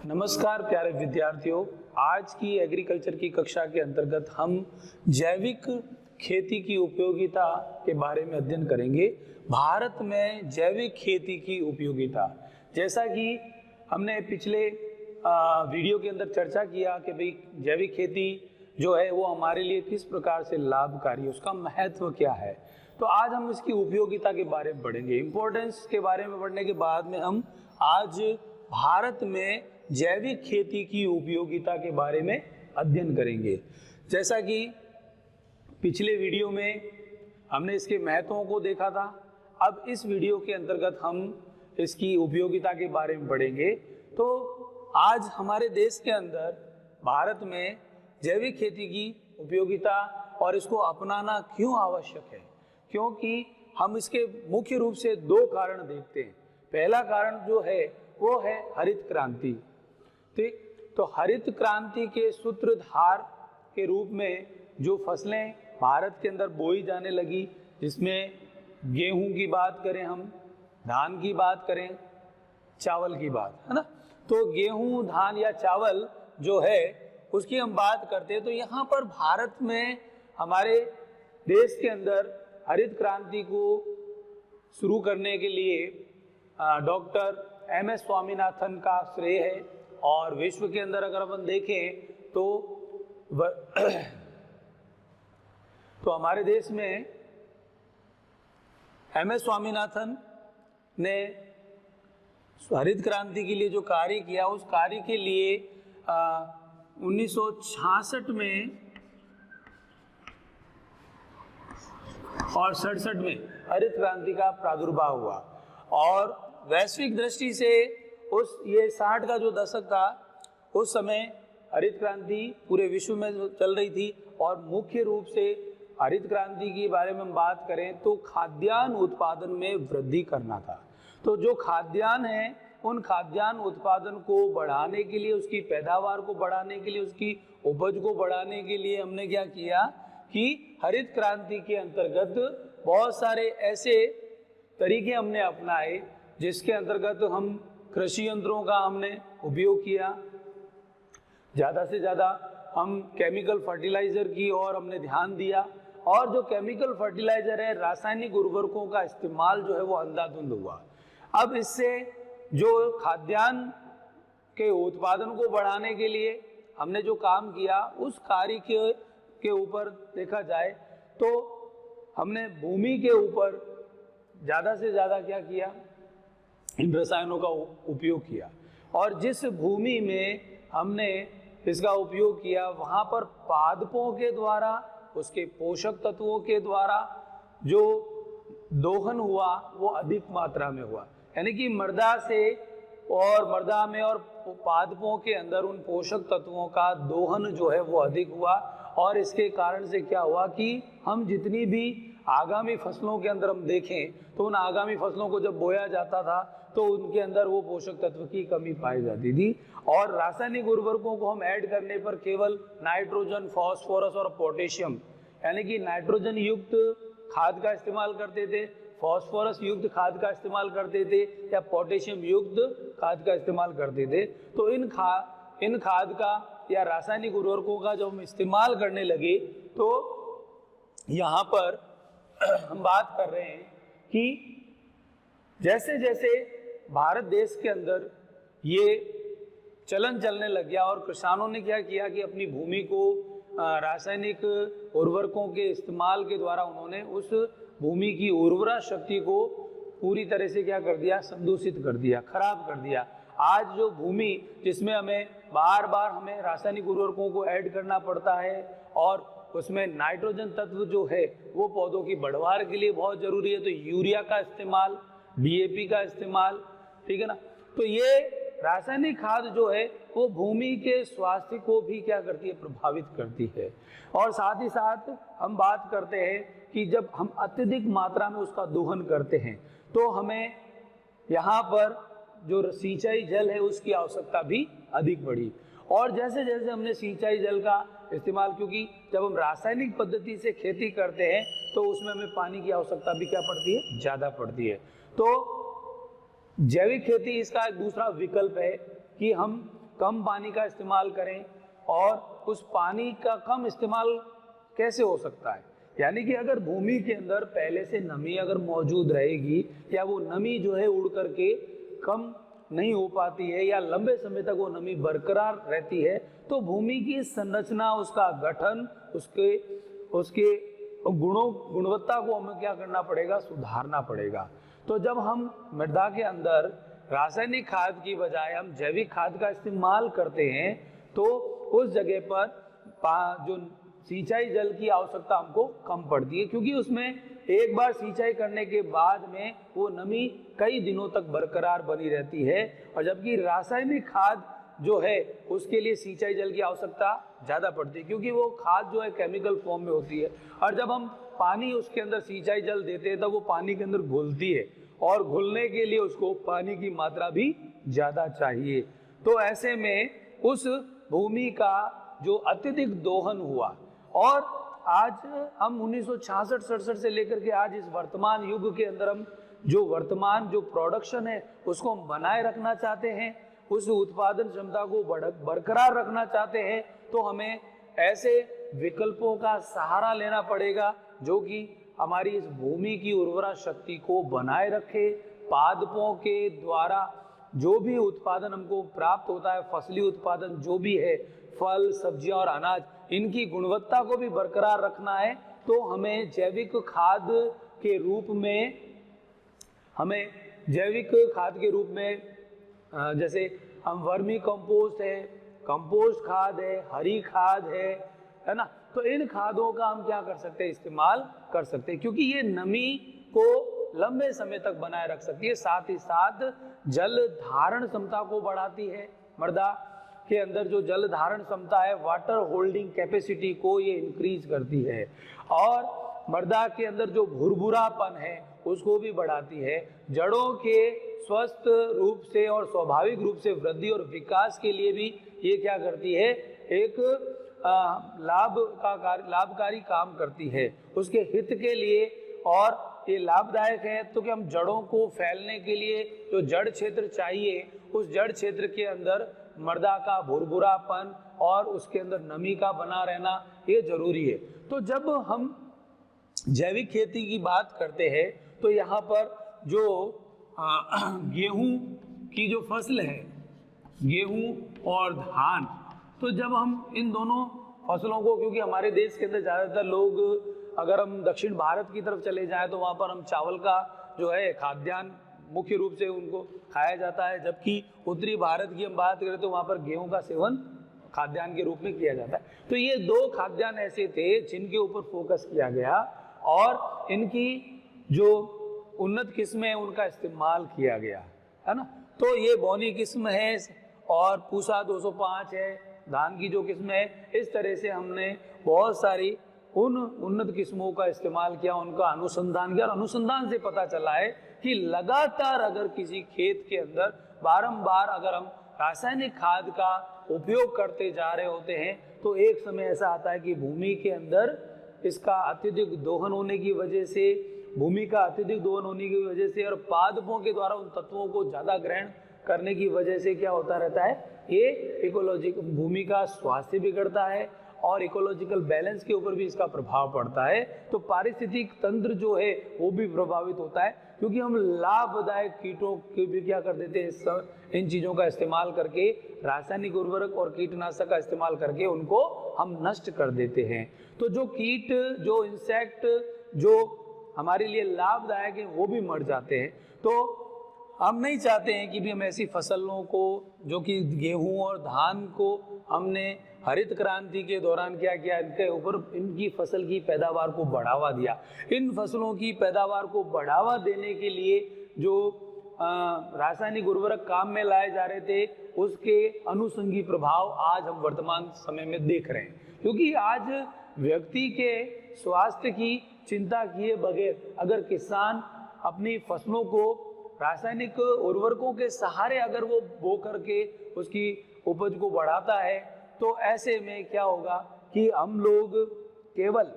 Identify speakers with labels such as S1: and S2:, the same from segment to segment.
S1: नमस्कार प्यारे विद्यार्थियों, आज की एग्रीकल्चर की कक्षा के अंतर्गत हम जैविक खेती की उपयोगिता के बारे में अध्ययन करेंगे। भारत में जैविक खेती की उपयोगिता, जैसा कि हमने पिछले वीडियो के अंदर चर्चा किया कि भाई जैविक खेती जो है वो हमारे लिए किस प्रकार से लाभकारी, उसका महत्व क्या है। तो आज हम इसकी उपयोगिता के बारे में पढ़ेंगे। इम्पोर्टेंस के बारे में पढ़ने के बाद में हम आज भारत में जैविक खेती की उपयोगिता के बारे में अध्ययन करेंगे। जैसा कि पिछले वीडियो में हमने इसके महत्वों को देखा था, अब इस वीडियो के अंतर्गत हम इसकी उपयोगिता के बारे में पढ़ेंगे। तो आज हमारे देश के अंदर भारत में जैविक खेती की उपयोगिता और इसको अपनाना क्यों आवश्यक है, क्योंकि हम इसके मुख्य रूप से दो कारण देखते हैं। पहला कारण जो है वो है हरित क्रांति। ठीक, तो हरित क्रांति के सूत्रधार के रूप में जो फसलें भारत के अंदर बोई जाने लगी, जिसमें गेहूं की बात करें, हम धान की बात करें, चावल की बात है ना। तो गेहूं, धान या चावल जो है उसकी हम बात करते हैं। तो यहाँ पर भारत में हमारे देश के अंदर हरित क्रांति को शुरू करने के लिए डॉक्टर एम.एस. स्वामीनाथन का श्रेय है। और विश्व के अंदर अगर अपन देखें तो हमारे देश में एम.एस. स्वामीनाथन ने हरित क्रांति के लिए जो कार्य किया, उस कार्य के लिए 1966 में और 67 में हरित क्रांति का प्रादुर्भाव हुआ। और वैश्विक दृष्टि से ये 60 का जो दशक था, उस समय हरित क्रांति पूरे विश्व में चल रही थी। और मुख्य रूप से हरित क्रांति के बारे में हम बात करें तो खाद्यान्न उत्पादन में वृद्धि करना था। तो जो खाद्यान्न है, उन खाद्यान्न उत्पादन को बढ़ाने के लिए, उसकी पैदावार को बढ़ाने के लिए, उसकी उपज को बढ़ाने के लिए हमने क्या किया कि हरित क्रांति के अंतर्गत बहुत सारे ऐसे तरीके हमने अपनाए, जिसके अंतर्गत हम कृषि यंत्रों का हमने उपयोग किया। ज़्यादा से ज़्यादा हम केमिकल फर्टिलाइज़र की ओर हमने ध्यान दिया। और जो केमिकल फर्टिलाइज़र है, रासायनिक उर्वरकों का इस्तेमाल जो है वो अंधाधुंध हुआ। अब इससे जो खाद्यान्न के उत्पादन को बढ़ाने के लिए हमने जो काम किया, उस कार्य के ऊपर देखा जाए तो हमने भूमि के ऊपर ज़्यादा से ज़्यादा क्या किया, इन रसायनों का उपयोग किया। और जिस भूमि में हमने इसका उपयोग किया, वहाँ पर पादपों के द्वारा, उसके पोषक तत्वों के द्वारा जो दोहन हुआ वो अधिक मात्रा में हुआ। यानी कि मृदा से और मृदा में और पादपों के अंदर उन पोषक तत्वों का दोहन जो है वो अधिक हुआ। और इसके कारण से क्या हुआ कि हम जितनी भी आगामी फसलों के अंदर हम देखें तो उन आगामी फसलों को जब बोया जाता था तो उनके अंदर वो पोषक तत्व की कमी पाई जाती थी। और रासायनिक उर्वरकों को हम ऐड करने पर केवल नाइट्रोजन, फास्फोरस और पोटेशियम, यानी कि नाइट्रोजन युक्त खाद का इस्तेमाल करते थे, फास्फोरस युक्त खाद का इस्तेमाल करते थे, या पोटेशियम युक्त खाद का इस्तेमाल करते थे। तो इन खाद का या रासायनिक उर्वरकों का जब हम इस्तेमाल करने लगे तो यहाँ पर हम बात कर रहे हैं कि जैसे जैसे भारत देश के अंदर ये चलन चलने लग गया और किसानों ने क्या किया कि अपनी भूमि को रासायनिक उर्वरकों के इस्तेमाल के द्वारा उन्होंने उस भूमि की उर्वरा शक्ति को पूरी तरह से क्या कर दिया, संदूषित कर दिया, खराब कर दिया। आज जो भूमि जिसमें हमें बार बार हमें रासायनिक उर्वरकों को ऐड करना पड़ता है और उसमें नाइट्रोजन तत्व जो है वो पौधों की बढ़वार के लिए बहुत ज़रूरी है, तो यूरिया का इस्तेमाल, डीएपी का इस्तेमाल, ठीक है ना। तो ये रासायनिक खाद जो है वो भूमि के स्वास्थ्य को भी क्या करती है, प्रभावित करती है। और साथ ही साथ हम बात करते हैं कि जब हम अत्यधिक मात्रा में उसका दोहन करते हैं तो हमें यहाँ पर जो सिंचाई जल है उसकी आवश्यकता भी अधिक बढ़ी। और जैसे जैसे हमने सिंचाई जल का इस्तेमाल, क्योंकि जब हम रासायनिक पद्धति से खेती करते हैं तो उसमें हमें पानी की आवश्यकता भी क्या पड़ती है, ज़्यादा पड़ती है। तो जैविक खेती इसका एक दूसरा विकल्प है कि हम कम पानी का इस्तेमाल करें, और उस पानी का कम इस्तेमाल कैसे हो सकता है, यानी कि अगर भूमि के अंदर पहले से नमी अगर मौजूद रहेगी या वो नमी जो है उड़ करके कम नहीं हो पाती है या लंबे समय तक वो नमी बरकरार रहती है, तो भूमि की संरचना, उसका गठन, उसके गुणवत्ता को हमें क्या करना पड़ेगा, सुधारना पड़ेगा। तो जब हम मृदा के अंदर रासायनिक खाद की बजाय हम जैविक खाद का इस्तेमाल करते हैं, तो उस जगह पर जो सिंचाई जल की आवश्यकता हमको कम पड़ती है, क्योंकि उसमें एक बार सिंचाई करने के बाद में वो नमी कई दिनों तक बरकरार बनी रहती है। और जबकि रासायनिक खाद जो है उसके लिए सिंचाई जल की आवश्यकता ज़्यादा पड़ती है, क्योंकि वो खाद जो है केमिकल फॉर्म में होती है, और जब हम पानी उसके अंदर सिंचाई जल देते हैं तब वो पानी के अंदर घुलती है, और घुलने के लिए उसको पानी की मात्रा भी ज़्यादा चाहिए। तो ऐसे में उस भूमि का जो अत्यधिक दोहन हुआ, और आज हम 1966-67 से लेकर के आज इस वर्तमान युग के अंदर हम जो वर्तमान जो प्रोडक्शन है उसको हम बनाए रखना चाहते हैं, उस उत्पादन क्षमता को बरकरार रखना चाहते हैं, तो हमें ऐसे विकल्पों का सहारा लेना पड़ेगा जो कि हमारी इस भूमि की उर्वरा शक्ति को बनाए रखे। पादपों के द्वारा जो भी उत्पादन हमको प्राप्त होता है, फसली उत्पादन जो भी है, फल, सब्जियां और अनाज, इनकी गुणवत्ता को भी बरकरार रखना है। तो हमें जैविक खाद के रूप में जैसे हम वर्मी कंपोस्ट है, कंपोस्ट खाद है, हरी खाद है ना, तो इन खादों का हम क्या कर सकते हैं, इस्तेमाल कर सकते हैं, क्योंकि ये नमी को लंबे समय तक बनाए रख सकती है, साथ ही साथ जल धारण क्षमता को बढ़ाती है। मृदा के अंदर जो जल धारण क्षमता है, वाटर होल्डिंग कैपेसिटी को ये इंक्रीज करती है, और मृदा के अंदर जो भुरभुरापन है उसको भी बढ़ाती है। जड़ों के स्वस्थ रूप से और स्वाभाविक रूप से वृद्धि और विकास के लिए भी ये क्या करती है, एक लाभकारी काम करती है उसके हित के लिए, और ये लाभदायक है। तो कि हम जड़ों को फैलने के लिए जो जड़ क्षेत्र चाहिए, उस जड़ क्षेत्र के अंदर मृदा का भुरभुरापन और उसके अंदर नमी का बना रहना ये जरूरी है। तो जब हम जैविक खेती की बात करते हैं तो यहाँ पर जो गेहूं की जो फसल है, गेहूं और धान, तो जब हम इन दोनों फसलों को, क्योंकि हमारे देश के अंदर ज़्यादातर लोग, अगर हम दक्षिण भारत की तरफ चले जाएं तो वहाँ पर हम चावल का जो है खाद्यान्न मुख्य रूप से उनको खाया जाता है, जबकि उत्तरी भारत की हम बात करें तो वहाँ पर गेहूं का सेवन खाद्यान्न के रूप में किया जाता है। तो ये दो खाद्यान्न ऐसे थे जिनके ऊपर फोकस किया गया, और इनकी जो उन्नत किस्में हैं उनका इस्तेमाल किया गया, है ना। तो ये बौनी किस्म है और पूसा 205 है, धान की जो किस्म है। इस तरह से हमने बहुत सारी उन उन्नत किस्मों का इस्तेमाल किया, उनका अनुसंधान किया, और अनुसंधान से पता चला है कि लगातार अगर किसी खेत के अंदर बारंबार अगर हम रासायनिक खाद का उपयोग करते जा रहे होते हैं तो एक समय ऐसा आता है कि भूमि के अंदर इसका अत्यधिक दोहन होने की वजह से, और पादपों के द्वारा उन तत्वों को ज़्यादा ग्रहण करने की वजह से क्या होता रहता है, ये इकोलॉजिकल भूमि का स्वास्थ्य बिगड़ता है और इकोलॉजिकल बैलेंस के ऊपर भी इसका प्रभाव पड़ता है। तो पारिस्थितिक तंत्र जो है वो भी प्रभावित होता है, क्योंकि हम लाभदायक कीटों के भी क्या कर देते हैं, इन चीज़ों का इस्तेमाल करके, रासायनिक उर्वरक और कीटनाशक का इस्तेमाल करके उनको हम नष्ट कर देते हैं। तो जो कीट, जो इंसेक्ट जो हमारे लिए लाभदायक है वो भी मर जाते हैं। तो हम नहीं चाहते हैं कि भी हम ऐसी फसलों को, जो कि गेहूं और धान को हमने हरित क्रांति के दौरान क्या किया, इनके ऊपर इनकी फसल की पैदावार को बढ़ावा दिया। इन फसलों की पैदावार को बढ़ावा देने के लिए जो रासायनिक उर्वरक काम में लाए जा रहे थे, उसके अनुषंगी प्रभाव आज हम वर्तमान समय में देख रहे हैं। क्योंकि आज व्यक्ति के स्वास्थ्य की चिंता किए बगैर अगर किसान अपनी फसलों को रासायनिक उर्वरकों के सहारे अगर वो बो करके उसकी उपज को बढ़ाता है, तो ऐसे में क्या होगा कि हम लोग केवल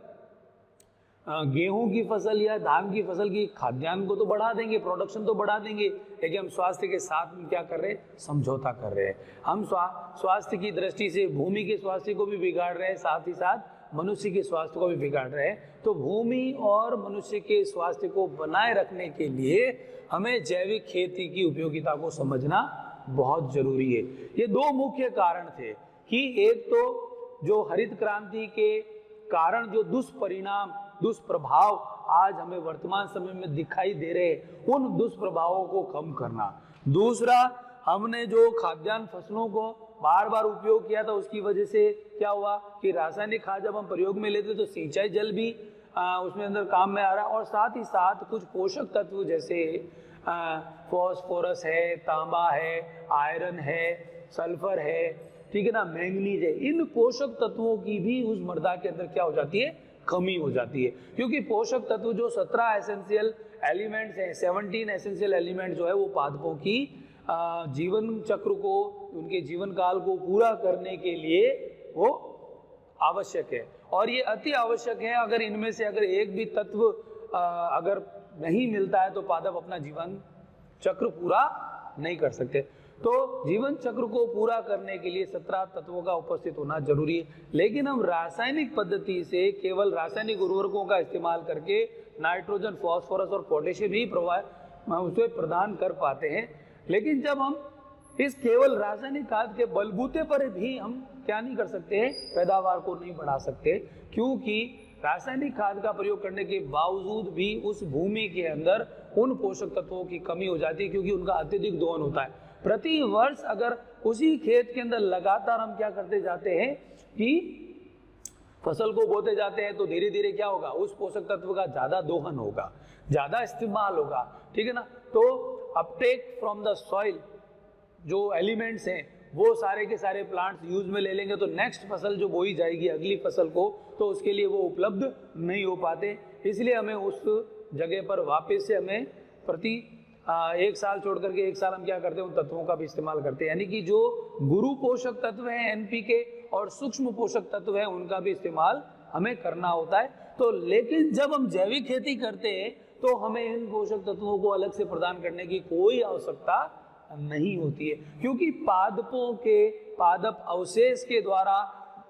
S1: गेहूं की फसल या धान की फसल की खाद्यान्न को तो बढ़ा देंगे, प्रोडक्शन तो बढ़ा देंगे, लेकिन हम स्वास्थ्य के साथ में क्या कर रहे हैं, समझौता कर रहे हैं। हम स्वास्थ्य की दृष्टि से भूमि के स्वास्थ्य को भी बिगाड़ रहे हैं, साथ ही साथ मनुष्य के स्वास्थ्य को भी बिगाड़ रहे हैं। तो भूमि और मनुष्य के स्वास्थ्य को बनाए रखने के लिए हमें जैविक खेती की उपयोगिता को समझना बहुत जरूरी है। ये दो मुख्य कारण थे कि एक तो जो हरित क्रांति के कारण जो दुष्परिणाम, दुष्प्रभाव आज हमें वर्तमान समय में दिखाई दे रहे हैं, उन दुष्प्रभावों को कम करना। दूसरा, हमने जो खाद्यान्न फसलों को बार बार उपयोग किया था, उसकी वजह से क्या हुआ कि रासायनिक खाद जब हम प्रयोग में लेते तो सिंचाई जल भी उसमें अंदर काम में आ रहा है, और साथ ही साथ कुछ पोषक तत्व जैसे फॉस्फोरस है, तांबा है, आयरन है, सल्फर है, ठीक है ना, मैंगनीज है, इन पोषक तत्वों की भी उस मृदा के अंदर क्या हो जाती है, कमी हो जाती है। क्योंकि पोषक तत्व जो 17 एसेंशियल एलिमेंट्स हैं, 17 एसेंशियल एलिमेंट जो है वो पादपों की जीवन चक्र को, उनके जीवन काल को पूरा करने के लिए वो आवश्यक है, और ये अति आवश्यक है। अगर इनमें से अगर एक भी तत्व अगर नहीं मिलता है तो पादप अपना जीवन चक्र पूरा नहीं कर सकते। तो जीवन चक्र को पूरा करने के लिए 17 तत्वों का उपस्थित होना जरूरी है। लेकिन हम रासायनिक पद्धति से केवल रासायनिक उर्वरकों का इस्तेमाल करके नाइट्रोजन, फास्फोरस और पोटेशियम ही उसे प्रदान कर पाते हैं। लेकिन जब हम इस केवल रासायनिक खाद के बलबूते पर भी हम क्या नहीं कर सकते हैं, पैदावार को नहीं बढ़ा सकते, क्योंकि रासायनिक खाद का प्रयोग करने के बावजूद भी उस भूमि के अंदर उन पोषक तत्वों की कमी हो जाती है, क्योंकि उनका अत्यधिक दोहन होता है। प्रति वर्ष अगर उसी खेत के अंदर लगातार हम क्या करते जाते हैं कि फसल को बोते जाते हैं, तो धीरे धीरे क्या होगा, उस पोषक तत्व का ज्यादा दोहन होगा, ज्यादा इस्तेमाल होगा, ठीक है ना। तो अपटेक फ्रॉम द सॉइल जो एलिमेंट्स हैं वो सारे के सारे प्लांट्स यूज में ले लेंगे, तो नेक्स्ट फसल जो बोई जाएगी अगली फसल को, तो उसके लिए वो उपलब्ध नहीं हो पाते। इसलिए हमें उस जगह पर वापस से हमें प्रति एक साल छोड़ करके एक साल हम क्या करते हैं, उन तत्वों का भी इस्तेमाल करते हैं। यानी कि जो गुरु पोषक तत्व हैं एनपीके और सूक्ष्म पोषक तत्व हैं उनका भी इस्तेमाल हमें करना होता है। तो लेकिन जब हम जैविक खेती करते हैं तो हमें इन पोषक तत्वों को अलग से प्रदान करने की कोई आवश्यकता नहीं होती है, क्योंकि पादपों के पादप अवशेष के द्वारा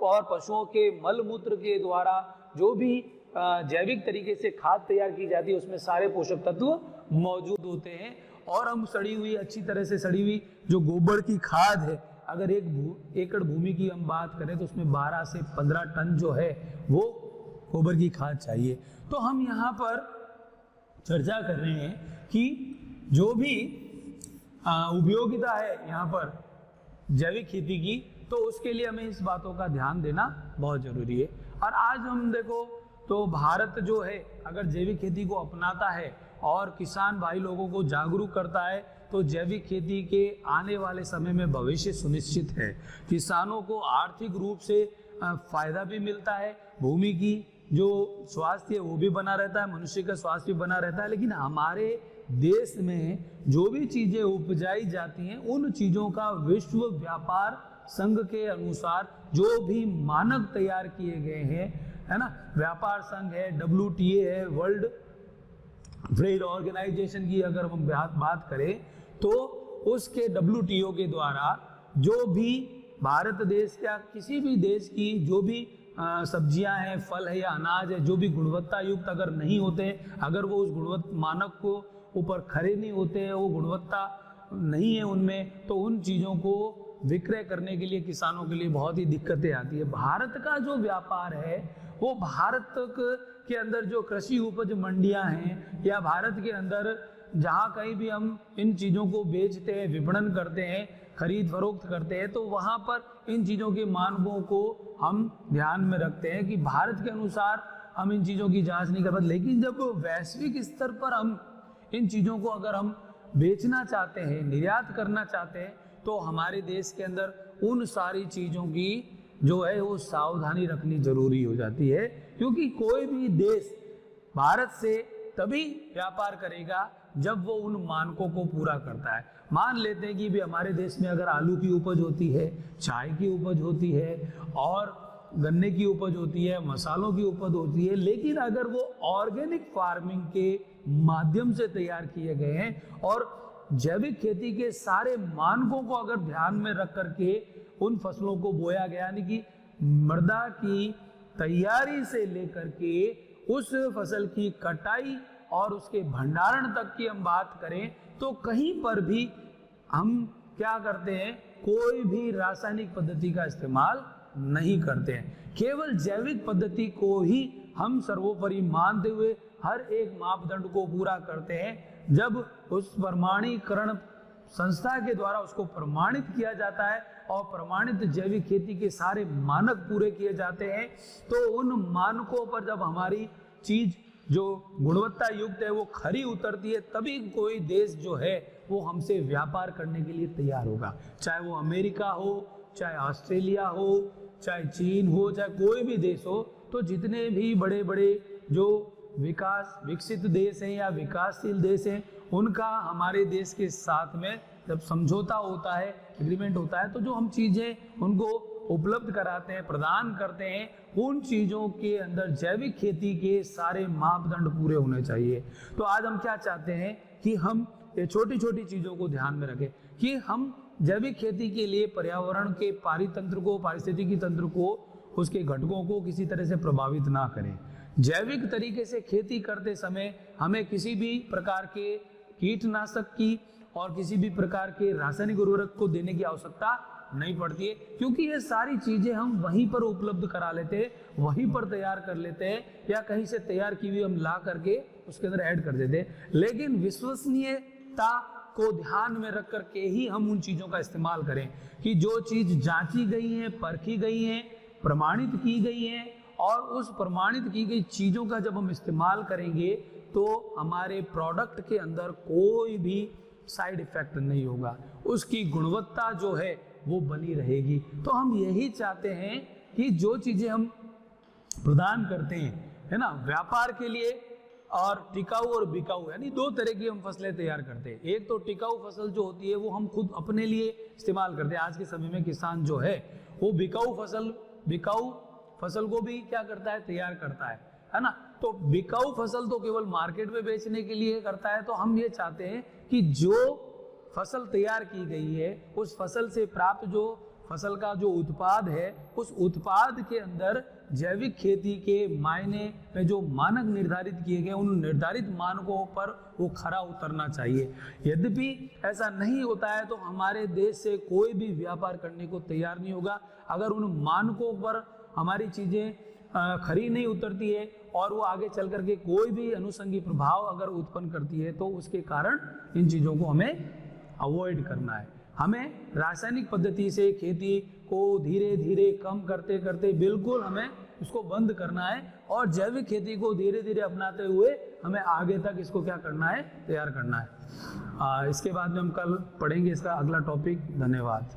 S1: और पशुओं के मल मूत्र के द्वारा जो भी जैविक तरीके से खाद तैयार की जाती है उसमें सारे पोषक तत्व मौजूद होते हैं। और हम सड़ी हुई, अच्छी तरह से सड़ी हुई जो गोबर की खाद है, अगर एक एकड़ भूमि की हम बात करें तो उसमें 12 से 15 टन जो है वो गोबर की खाद चाहिए। तो हम यहाँ पर चर्चा कर रहे हैं कि जो भी उपयोगिता है यहाँ पर जैविक खेती की, तो उसके लिए हमें इस बातों का ध्यान देना बहुत जरूरी है। और आज हम देखो तो भारत जो है अगर जैविक खेती को अपनाता है और किसान भाई लोगों को जागरूक करता है, तो जैविक खेती के आने वाले समय में भविष्य सुनिश्चित है। किसानों को आर्थिक रूप से फायदा भी मिलता है, भूमि की जो स्वास्थ्य है वो भी बना रहता है, मनुष्य का स्वास्थ्य भी बना रहता है। लेकिन हमारे देश में जो भी चीजें उपजाई जाती हैं उन चीजों का विश्व व्यापार संघ के अनुसार जो भी मानक तैयार किए गए हैं, है ना, व्यापार संघ है, WTA है, वर्ल्ड ट्रेड ऑर्गेनाइजेशन की अगर हम बात करें तो उसके WTO के द्वारा जो भी भारत देश या किसी भी देश की जो भी सब्जियां हैं, फल है या अनाज है, जो भी गुणवत्ता युक्त अगर नहीं होते, अगर वो उस गुणवत्ता मानक को ऊपर खरे नहीं होते हैं, वो गुणवत्ता नहीं है उनमें, तो उन चीज़ों को विक्रय करने के लिए किसानों के लिए बहुत ही दिक्कतें आती है। भारत का जो व्यापार है वो भारत के अंदर जो कृषि उपज मंडियां हैं या भारत के अंदर जहाँ कहीं भी हम इन चीज़ों को बेचते हैं, विपणन करते हैं, खरीद फरोख्त करते हैं, तो वहाँ पर इन चीज़ों के मानकों को हम ध्यान में रखते हैं कि भारत के अनुसार हम इन चीज़ों की जांच नहीं कर पाते। लेकिन जब वैश्विक स्तर पर हम इन चीज़ों को अगर हम बेचना चाहते हैं, निर्यात करना चाहते हैं, तो हमारे देश के अंदर उन सारी चीज़ों की जो है वो सावधानी रखनी जरूरी हो जाती है, क्योंकि कोई भी देश भारत से तभी व्यापार करेगा जब वो उन मानकों को पूरा करता है। मान लेते हैं कि भी हमारे देश में अगर आलू की उपज होती है, चाय की उपज होती है और गन्ने की उपज होती है, मसालों की उपज होती है, लेकिन अगर वो ऑर्गेनिक फार्मिंग के माध्यम से तैयार किए गए हैं और जैविक खेती के सारे मानकों को अगर ध्यान में रख करके उन फसलों को बोया गया, यानी कि मृदा की तैयारी से लेकर के उस फसल की कटाई और उसके भंडारण तक की हम बात करें, तो कहीं पर भी हम क्या करते हैं, कोई भी रासायनिक पद्धति का इस्तेमाल नहीं करते हैं। केवल जैविक पद्धति को ही हम सर्वोपरि मानते हुए हर एक मापदंड को पूरा करते हैं। जब उस प्रमाणीकरण संस्था के द्वारा उसको प्रमाणित किया जाता है और प्रमाणित जैविक खेती के सारे मानक पूरे किए जाते हैं, तो उन मानकों पर जब हमारी चीज जो गुणवत्ता युक्त है वो खरी उतरती है, तभी कोई देश जो है वो हमसे व्यापार करने के लिए तैयार होगा। चाहे वो अमेरिका हो, चाहे ऑस्ट्रेलिया हो, चाहे चीन हो, चाहे कोई भी देश हो, तो जितने भी बड़े बड़े जो विकसित देश हैं या विकासशील देश हैं, उनका हमारे देश के साथ में जब समझौता होता है, एग्रीमेंट होता है, तो जो हम चीज़ें उनको उपलब्ध कराते हैं, प्रदान करते हैं, उन चीज़ों के अंदर जैविक खेती के सारे मापदंड पूरे होने चाहिए। तो आज हम क्या चाहते हैं कि हम ये छोटी छोटी चीज़ों को ध्यान में रखें कि हम जैविक खेती के लिए पर्यावरण के पारितंत्र को, पारिस्थितिकी तंत्र को, उसके घटकों को किसी तरह से प्रभावित ना करें। जैविक तरीके से खेती करते समय हमें किसी भी प्रकार के कीटनाशक की और किसी भी प्रकार के रासायनिक उर्वरक को देने की आवश्यकता नहीं पड़ती है, क्योंकि ये सारी चीजें हम वहीं पर उपलब्ध करा लेते हैं, वहीं पर तैयार कर लेते हैं, या कहीं से तैयार की हुई हम ला करके उसके अंदर ऐड कर देते हैं। लेकिन विश्वसनीयता को ध्यान में रख करके ही हम उन चीजों का इस्तेमाल करें कि जो चीज जांची गई है, परखी गई है, प्रमाणित की गई है, और उस प्रमाणित की गई चीजों का जब हम इस्तेमाल करेंगे तो हमारे प्रोडक्ट के अंदर कोई भी साइड इफेक्ट नहीं होगा, उसकी गुणवत्ता जो है वो बनी रहेगी। तो हम यही चाहते हैं कि जो चीजें हम प्रदान करते हैं, है ना, व्यापार के लिए, और टिकाऊ और बिकाऊ, यानी दो तरह की हम फसलें तैयार करते हैं। एक तो टिकाऊ फसल जो होती है वो हम खुद अपने लिए इस्तेमाल करते हैं। आज के समय में किसान जो है वो बिकाऊ फसल को भी क्या करता है, तैयार करता है ना। तो बिकाऊ फसल तो केवल मार्केट में बेचने के लिए करता है। तो हम ये चाहते हैं कि जो फसल तैयार की गई है, उस फसल से प्राप्त जो फसल का जो उत्पाद है, उस उत्पाद के अंदर जैविक खेती के मायने में जो मानक निर्धारित किए गए, उन निर्धारित मानकों पर वो खरा उतरना चाहिए। यद्यपि ऐसा नहीं होता है तो हमारे देश से कोई भी व्यापार करने को तैयार नहीं होगा। अगर उन मानकों पर हमारी चीज़ें खरी नहीं उतरती है और वो आगे चल करके कोई भी अनुषंगी प्रभाव अगर उत्पन्न करती है, तो उसके कारण इन चीज़ों को हमें अवॉइड करना है। हमें रासायनिक पद्धति से खेती को धीरे धीरे कम करते करते बिल्कुल हमें इसको बंद करना है, और जैविक खेती को धीरे धीरे अपनाते हुए हमें आगे तक इसको क्या करना है, तैयार करना है। इसके बाद में हम कल पढ़ेंगे इसका अगला टॉपिक। धन्यवाद।